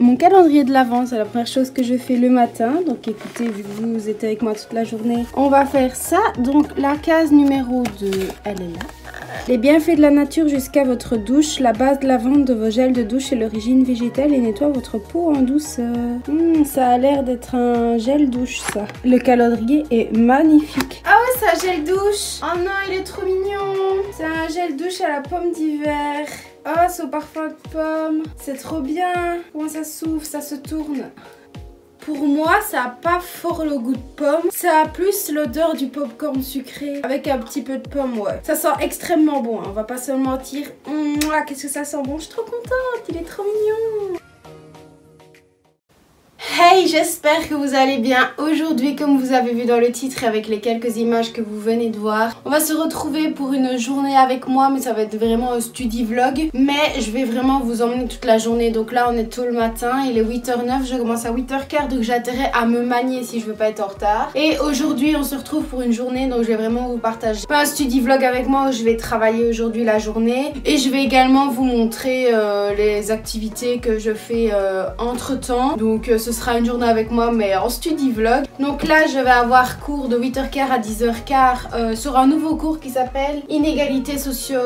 mon calendrier de l'Avent. C'est la première chose que je fais le matin. Donc écoutez, vu que vous êtes avec moi toute la journée, on va faire ça. Donc la case numéro 2, elle est là. Les bienfaits de la nature jusqu'à votre douche. La base de la vente de vos gels de douche est l'origine végétale et nettoie votre peau en douceur. Ça a l'air d'être un gel douche, ça. Le calendrier est magnifique. Ah ouais, c'est un gel douche. Oh non, il est trop mignon. C'est un gel douche à la pomme d'hiver. Oh, c'est au parfum de pomme. C'est trop bien. Comment ça s'ouvre, ça se tourne. Pour moi, ça n'a pas fort le goût de pomme. Ça a plus l'odeur du popcorn sucré avec un petit peu de pomme, ouais. Ça sent extrêmement bon, hein, on va pas se mentir. Qu'est-ce que ça sent bon, je suis trop contente, il est trop mignon. Hey, j'espère que vous allez bien. Aujourd'hui, comme vous avez vu dans le titre et avec les quelques images que vous venez de voir, on va se retrouver pour une journée avec moi, mais ça va être vraiment un study vlog. Mais je vais vraiment vous emmener toute la journée. Donc là, on est tôt le matin, il est 8h09, je commence à 8h15, donc j'ai intérêt à me manier si je veux pas être en retard. Et aujourd'hui, on se retrouve pour une journée, donc je vais vraiment vous partager pas un study vlog avec moi où je vais travailler aujourd'hui la journée. Et je vais également vous montrer les activités que je fais entre temps. Donc ce sera une journée avec moi mais en study vlog. Donc là je vais avoir cours de 8h15 à 10h15 sur un nouveau cours qui s'appelle Inégalité socio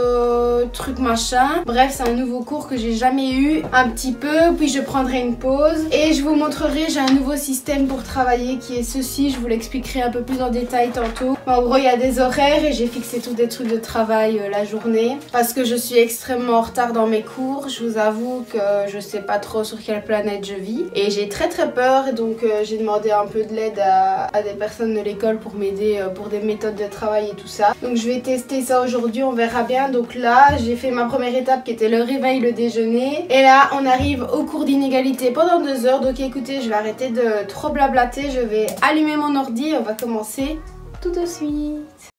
truc machin. Bref, c'est un nouveau cours que j'ai jamais eu un petit peu, puis je prendrai une pause et je vous montrerai, j'ai un nouveau système pour travailler qui est ceci, je vous l'expliquerai un peu plus en détail tantôt. En gros, il y a des horaires et j'ai fixé tous des trucs de travail la journée parce que je suis extrêmement en retard dans mes cours. Je vous avoue que je sais pas trop sur quelle planète je vis et j'ai très peur, et donc j'ai demandé un peu de l'aide à des personnes de l'école pour m'aider pour des méthodes de travail et tout ça. Donc je vais tester ça aujourd'hui, on verra bien. Donc là j'ai fait ma première étape qui était le réveil, le déjeuner, et là on arrive au cours d'inégalité pendant 2 heures. Donc écoutez, je vais arrêter de trop blablater, je vais allumer mon ordi et on va commencer tout de suite.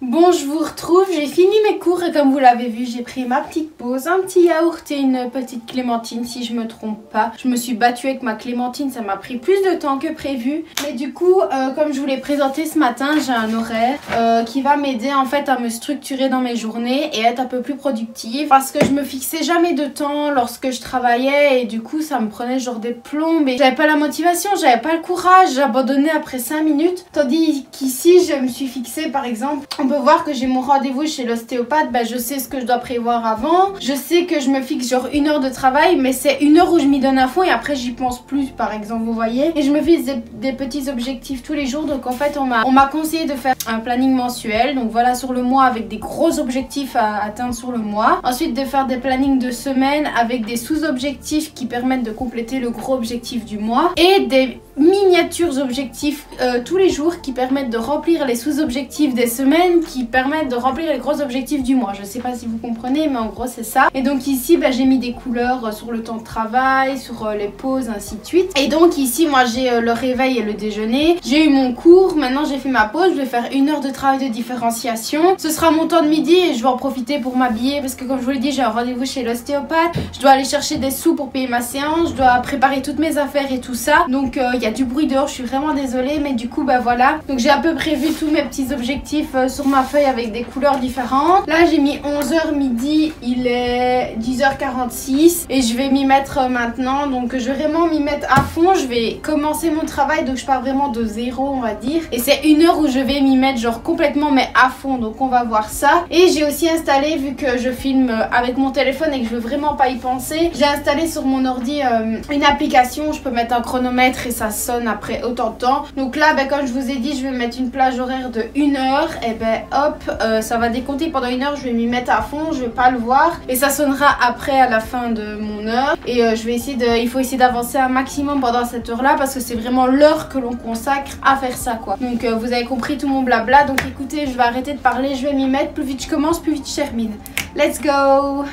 Bon, je vous retrouve, j'ai fini mes cours et comme vous l'avez vu, j'ai pris ma petite pause, un petit yaourt et une petite clémentine si je me trompe pas. Je me suis battue avec ma clémentine, ça m'a pris plus de temps que prévu. Mais du coup, comme je vous l'ai présenté ce matin, j'ai un horaire qui va m'aider en fait à me structurer dans mes journées et être un peu plus productive. Parce que je me fixais jamais de temps lorsque je travaillais et du coup ça me prenait genre des plombes. Et j'avais pas la motivation, j'avais pas le courage, j'abandonnais après 5 minutes. Tandis qu'ici, je me suis fixée par exemple, on peut voir que j'ai mon rendez-vous chez l'ostéopathe, je sais ce que je dois prévoir avant. Je sais que je me fixe genre 1 heure de travail, mais c'est 1 heure où je m'y donne à fond et après j'y pense plus par exemple, vous voyez. Et je me fixe des petits objectifs tous les jours. Donc en fait on m'a conseillé de faire un planning mensuel. Donc voilà, sur le mois avec des gros objectifs à atteindre sur le mois. Ensuite de faire des plannings de semaine avec des sous-objectifs qui permettent de compléter le gros objectif du mois. Et des miniatures objectifs tous les jours qui permettent de remplir les sous-objectifs des semaines, qui permettent de remplir les gros objectifs du mois. Je sais pas si vous comprenez, mais en gros c'est ça. Et donc ici j'ai mis des couleurs sur le temps de travail, sur les pauses, ainsi de suite. Et donc ici moi j'ai le réveil et le déjeuner, j'ai eu mon cours, maintenant j'ai fait ma pause, je vais faire 1 heure de travail de différenciation. Ce sera mon temps de midi et je vais en profiter pour m'habiller parce que comme je vous l'ai dit, j'ai un rendez-vous chez l'ostéopathe, je dois aller chercher des sous pour payer ma séance, je dois préparer toutes mes affaires et tout ça. Donc il y a du bruit dehors, je suis vraiment désolée, mais du coup voilà. Donc j'ai un peu prévu tous mes petits objectifs sur ma feuille avec des couleurs différentes. Là j'ai mis 11h midi, il est 10h46 et je vais m'y mettre maintenant. Donc je vais vraiment m'y mettre à fond, je vais commencer mon travail, donc je pars vraiment de zéro on va dire. Et c'est 1 heure où je vais m'y mettre genre complètement mais à fond, donc on va voir ça. Et j'ai aussi installé, vu que je filme avec mon téléphone et que je veux vraiment pas y penser, j'ai installé sur mon ordi une application, je peux mettre un chronomètre et ça sonne après autant de temps. Donc là, comme je vous ai dit, je vais mettre une plage horaire de 1 heure. Et hop, ça va décompter pendant 1 heure. Je vais m'y mettre à fond, je vais pas le voir. Et ça sonnera après à la fin de mon heure. Et je vais essayer il faut essayer d'avancer un maximum pendant cette heure-là parce que c'est vraiment l'heure que l'on consacre à faire ça, quoi. Donc vous avez compris tout mon blabla. Donc écoutez, je vais arrêter de parler, je vais m'y mettre. Plus vite je commence, plus vite je termine. Let's go!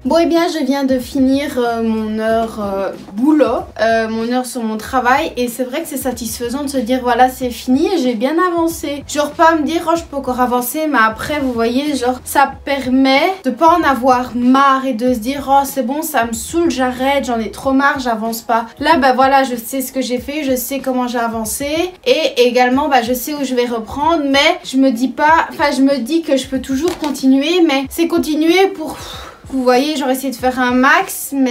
Bon et bien je viens de finir mon heure boulot, mon heure sur mon travail et c'est vrai que c'est satisfaisant de se dire voilà c'est fini et j'ai bien avancé. Genre pas me dire oh je peux encore avancer mais après vous voyez genre ça permet de pas en avoir marre et de se dire oh c'est bon ça me saoule j'arrête j'en ai trop marre j'avance pas. Là voilà je sais ce que j'ai fait, je sais comment j'ai avancé et également je sais où je vais reprendre mais je me dis pas, je me dis que je peux toujours continuer mais c'est continuer pour... Vous voyez, j'aurais essayé de faire un max, mais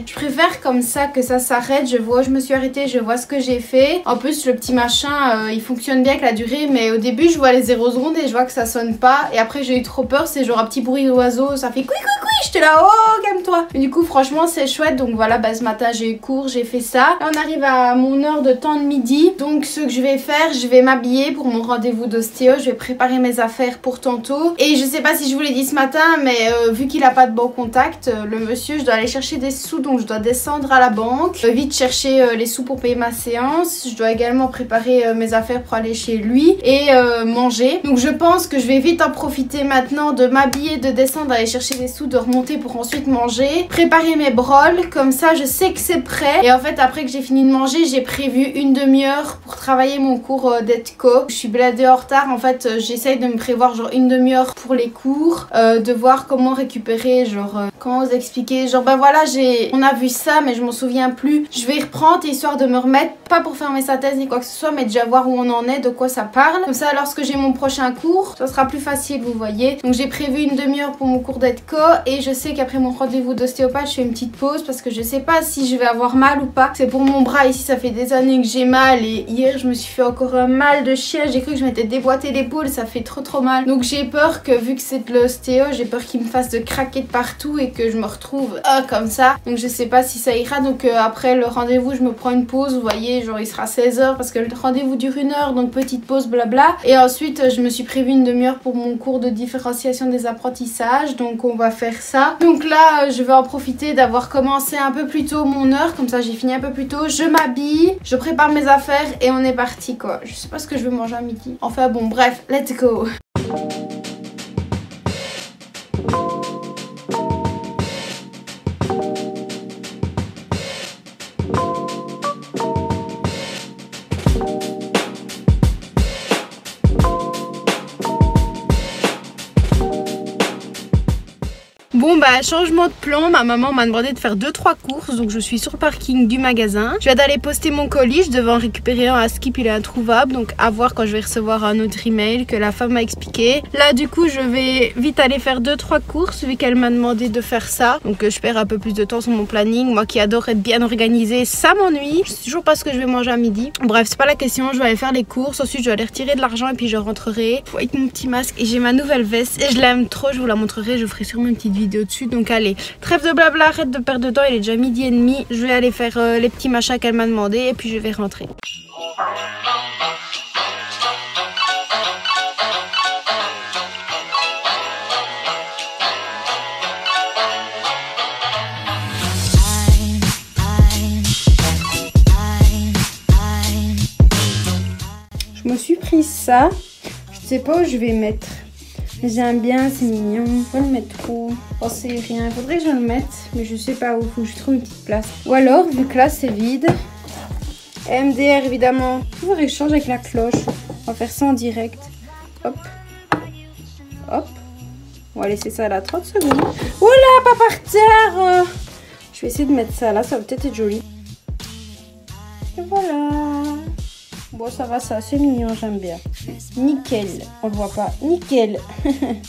je préfère comme ça que ça s'arrête. Je vois où je me suis arrêtée, je vois ce que j'ai fait. En plus, le petit machin, il fonctionne bien avec la durée, mais au début, je vois les 0 secondes et je vois que ça sonne pas. Et après, j'ai eu trop peur, c'est genre un petit bruit d'oiseau, ça fait couic couic couic. J'étais là, oh, calme-toi. Mais du coup, franchement, c'est chouette. Donc voilà, ce matin, j'ai eu cours, j'ai fait ça. Là, on arrive à mon heure de temps de midi. Donc, ce que je vais faire, je vais m'habiller pour mon rendez-vous d'ostéo. Je vais préparer mes affaires pour tantôt. Et je sais pas si je vous l'ai dit ce matin, mais vu qu'il a pas de bon contact, le monsieur, je dois aller chercher des sous, donc je dois descendre à la banque, vite chercher les sous pour payer ma séance. Je dois également préparer mes affaires pour aller chez lui et manger. Donc je pense que je vais vite en profiter maintenant de m'habiller, de descendre, aller chercher des sous, de remonter pour ensuite manger, préparer mes brols, comme ça je sais que c'est prêt. Et en fait après que j'ai fini de manger, j'ai prévu une demi-heure pour travailler mon cours d'ETCO. Je suis bladée en retard, en fait j'essaye de me prévoir genre une demi-heure pour les cours, de voir comment récupérer genre comment vous expliquer, genre voilà on a vu ça mais je m'en souviens plus. Je vais reprendre histoire de me remettre, pas pour faire mes synthèses ni quoi que ce soit, mais déjà voir où on en est, de quoi ça parle. Comme ça lorsque j'ai mon prochain cours, ça sera plus facile vous voyez. Donc j'ai prévu une demi-heure pour mon cours d'ETCO et je sais qu'après mon rendez-vous d'ostéopathe je fais une petite pause parce que je sais pas si je vais avoir mal ou pas. C'est pour mon bras ici, ça fait des années que j'ai mal et hier je me suis fait encore un mal de chien, j'ai cru que je m'étais déboîté l'épaule, ça fait trop mal. Donc j'ai peur que vu que c'est de l'ostéo, j'ai peur qu'il me fasse de craquer de partout et que je me retrouve comme ça. Donc je sais pas si ça ira. Donc après le rendez-vous je me prends une pause, vous voyez, genre il sera 16h parce que le rendez-vous dure 1 heure, donc petite pause blabla. Et ensuite je me suis prévu une demi-heure pour mon cours de différenciation des apprentissages, donc on va faire ça. Donc là je vais en profiter d'avoir commencé un peu plus tôt mon heure, comme ça j'ai fini un peu plus tôt, je m'habille, je prépare mes affaires et on est parti quoi. Je sais pas ce que je vais manger à midi, enfin bon bref, let's go. Bon changement de plan, ma maman m'a demandé de faire 2-3 courses, donc je suis sur le parking du magasin. Je viens d'aller poster mon colis, je devais en récupérer un à Skip, il est introuvable, donc à voir quand je vais recevoir un autre email que la femme m'a expliqué. Là du coup je vais vite aller faire 2-3 courses vu qu'elle m'a demandé de faire ça, donc je perds un peu plus de temps sur mon planning. Moi qui adore être bien organisée, ça m'ennuie, je sais toujours pas ce que je vais manger à midi. Bref c'est pas la question, je vais aller faire les courses, ensuite je vais aller retirer de l'argent et puis je rentrerai avec mon petit masque et j'ai ma nouvelle veste et je l'aime trop, je vous la montrerai, je ferai sûrement une petite vidéo dessus. Donc allez, trêve de blabla, arrête de perdre de temps, il est déjà 12h30. Je vais aller faire les petits machins qu'elle m'a demandé et puis je vais rentrer. Je me suis pris ça, je sais pas où je vais mettre. J'aime bien, c'est mignon. Faut le mettre où? Oh, c'est rien. Il faudrait que je le mette, mais je sais pas où. Faut que je trouve une petite place. Ou alors, vu que là c'est vide, MDR évidemment. Toujours échange avec la cloche. On va faire ça en direct. Hop. Hop. On va laisser ça là 30 secondes. Oula, pas par terre. Je vais essayer de mettre ça là, ça va peut-être être joli. Et voilà. Bon, ça va, c'est assez mignon, j'aime bien. Nickel. On le voit pas. Nickel.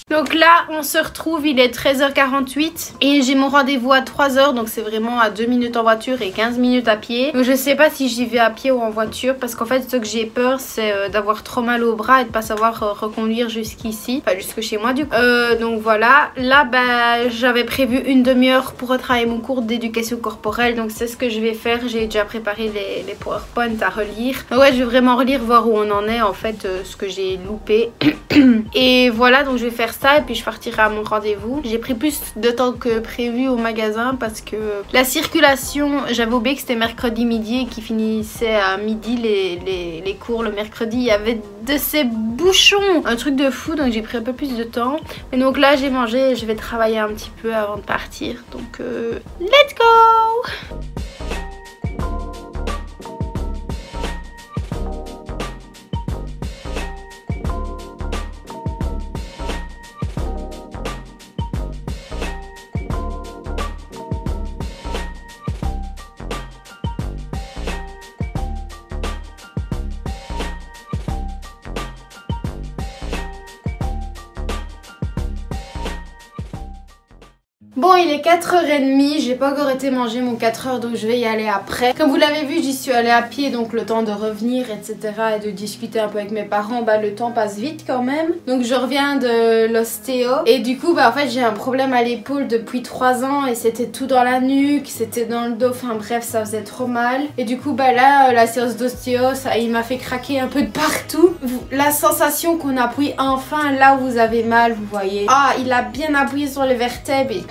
Donc là, on se retrouve, il est 13h48 et j'ai mon rendez-vous à 3h. Donc c'est vraiment à 2 minutes en voiture et 15 minutes à pied. Donc je sais pas si j'y vais à pied ou en voiture parce qu'en fait, ce que j'ai peur, c'est d'avoir trop mal au bras et de pas savoir reconduire jusqu'ici. Enfin, jusque chez moi du coup. Donc voilà. Là, bah, j'avais prévu une demi-heure pour retravailler mon cours d'éducation corporelle. Donc c'est ce que je vais faire. J'ai déjà préparé les PowerPoint à relire. Donc ouais, je vais vraiment relire, voir où on en est en fait, ce que j'ai loupé. Et voilà, donc je vais faire ça et puis je partirai à mon rendez-vous. J'ai pris plus de temps que prévu au magasin parce que la circulation, j'avais oublié que c'était mercredi midi et qu'il finissait à midi les cours le mercredi. Il y avait de ces bouchons, un truc de fou, donc j'ai pris un peu plus de temps. Et donc là j'ai mangé et je vais travailler un petit peu avant de partir. Donc let's go! Bon, il est 4h30, j'ai pas encore été manger mon 4h donc je vais y aller après. Comme vous l'avez vu, j'y suis allée à pied, donc le temps de revenir, etc. et de discuter un peu avec mes parents, bah le temps passe vite quand même. Donc je reviens de l'ostéo et du coup, bah en fait j'ai un problème à l'épaule depuis 3 ans et c'était tout dans la nuque, c'était dans le dos, enfin bref, ça faisait trop mal. Et du coup, bah là, la séance d'ostéo, il m'a fait craquer un peu de partout. La sensation qu'on appuie enfin là où vous avez mal, vous voyez. Ah, il a bien appuyé sur les vertèbres et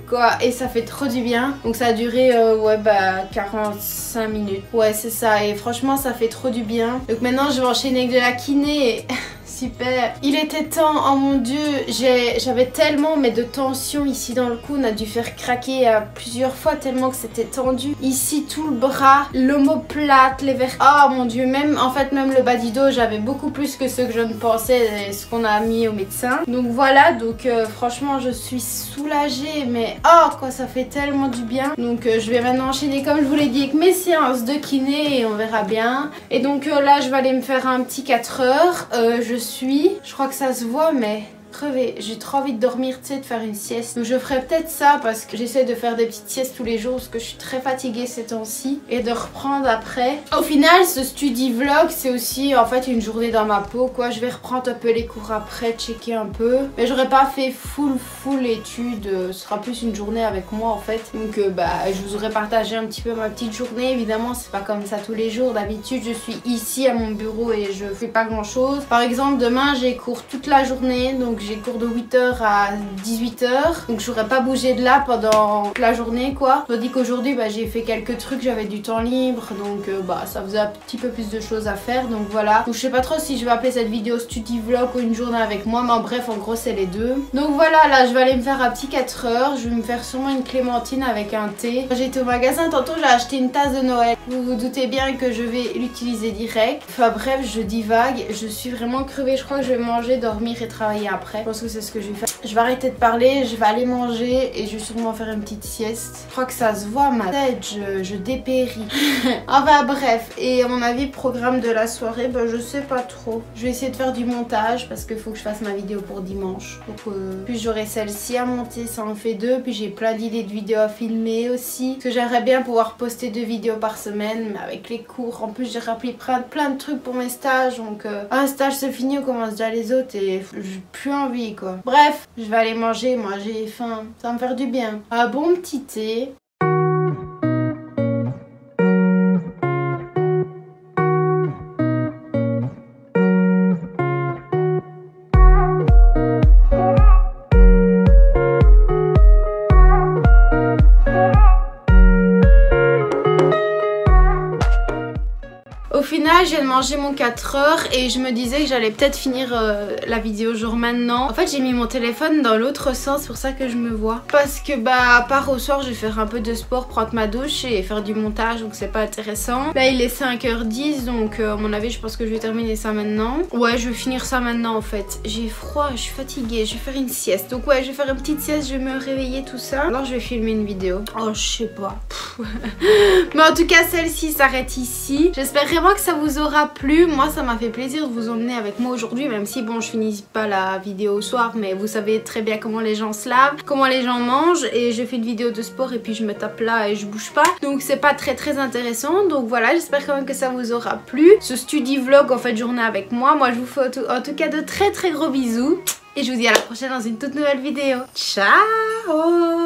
quoi, et ça fait trop du bien. Donc ça a duré ouais bah 45 minutes. Ouais, c'est ça, et franchement ça fait trop du bien. Donc maintenant je vais enchaîner avec de la kiné et super. Il était temps, oh mon dieu, j'avais tellement mais de tension ici dans le cou, on a dû faire craquer plusieurs fois tellement que c'était tendu. Ici tout le bras, l'omoplate, les vertèbres. Oh mon dieu, même en fait même le bas du dos, j'avais beaucoup plus que ce que je ne pensais et ce qu'on a mis au médecin. Donc voilà, donc franchement je suis soulagée, mais oh quoi, ça fait tellement du bien. Donc je vais maintenant enchaîner comme je vous l'ai dit avec mes séances de kiné et on verra bien. Et donc là je vais aller me faire un petit 4 heures. Je crois que ça se voit, mais crevée. J'ai trop envie de dormir, tu sais, de faire une sieste. Donc je ferai peut-être ça parce que j'essaie de faire des petites siestes tous les jours parce que je suis très fatiguée ces temps-ci et de reprendre après. Au final, ce study vlog, c'est aussi en fait une journée dans ma peau, quoi. Je vais reprendre un peu les cours après, checker un peu. Mais j'aurais pas fait full étude. Ce sera plus une journée avec moi en fait. Donc bah, je vous aurais partagé un petit peu ma petite journée. Évidemment, c'est pas comme ça tous les jours. D'habitude, je suis ici à mon bureau et je fais pas grand-chose. Par exemple, demain, j'ai cours toute la journée. Donc j'ai cours de 8h à 18h. Donc j'aurais pas bougé de là pendant toute la journée, quoi. Je me dis qu'aujourd'hui, bah, j'ai fait quelques trucs. J'avais du temps libre. Donc bah, ça faisait un petit peu plus de choses à faire. Donc voilà. Donc je sais pas trop si je vais appeler cette vidéo study vlog ou une journée avec moi. Mais en bref, en gros, c'est les deux. Donc voilà, là, je vais aller me faire un petit 4 heures. Je vais me faire sûrement une clémentine avec un thé. J'ai été au magasin tantôt, j'ai acheté une tasse de Noël. Vous vous doutez bien que je vais l'utiliser direct. Enfin bref, je divague. Je suis vraiment crevée. Je crois que je vais manger, dormir et travailler après. Je pense que c'est ce que je vais faire. Je vais arrêter de parler, je vais aller manger et je vais sûrement faire une petite sieste. Je crois que ça se voit, ma tête, je dépéris. Enfin bref, et à mon avis, le programme de la soirée, ben, je sais pas trop. Je vais essayer de faire du montage parce qu'il faut que je fasse ma vidéo pour dimanche. Donc puis j'aurai celle-ci à monter, ça en fait 2. Puis j'ai plein d'idées de vidéos à filmer aussi. Parce que j'aimerais bien pouvoir poster 2 vidéos par semaine, mais avec les cours. En plus, j'ai rappelé plein de trucs pour mes stages. Donc un stage se finit, on commence déjà les autres et j'ai plus envie, quoi. Bref, je vais aller manger, moi j'ai faim. Ça va me faire du bien. Un bon petit thé. Au final, j'ai mangé mon 4 heures et je me disais que j'allais peut-être finir la vidéo jour maintenant. En fait j'ai mis mon téléphone dans l'autre sens, c'est pour ça que je me vois. Parce que à part au soir je vais faire un peu de sport, prendre ma douche et faire du montage, donc c'est pas intéressant. Là il est 5h10 donc à mon avis je pense que je vais terminer ça maintenant. Ouais je vais finir ça maintenant en fait. J'ai froid, je suis fatiguée, je vais faire une sieste. Donc ouais je vais faire une petite sieste, je vais me réveiller tout ça. Alors je vais filmer une vidéo. Oh je sais pas. Mais en tout cas celle-ci s'arrête ici. J'espère vraiment que ça vous aura plu. Moi ça m'a fait plaisir de vous emmener avec moi aujourd'hui, même si bon je finis pas la vidéo au soir, mais vous savez très bien comment les gens se lavent, comment les gens mangent, et je fais une vidéo de sport et puis je me tape là et je bouge pas, donc c'est pas très intéressant. Donc voilà, j'espère quand même que ça vous aura plu, ce study vlog en fait journée avec moi. Moi je vous fais en tout cas de très gros bisous et je vous dis à la prochaine dans une toute nouvelle vidéo. Ciao.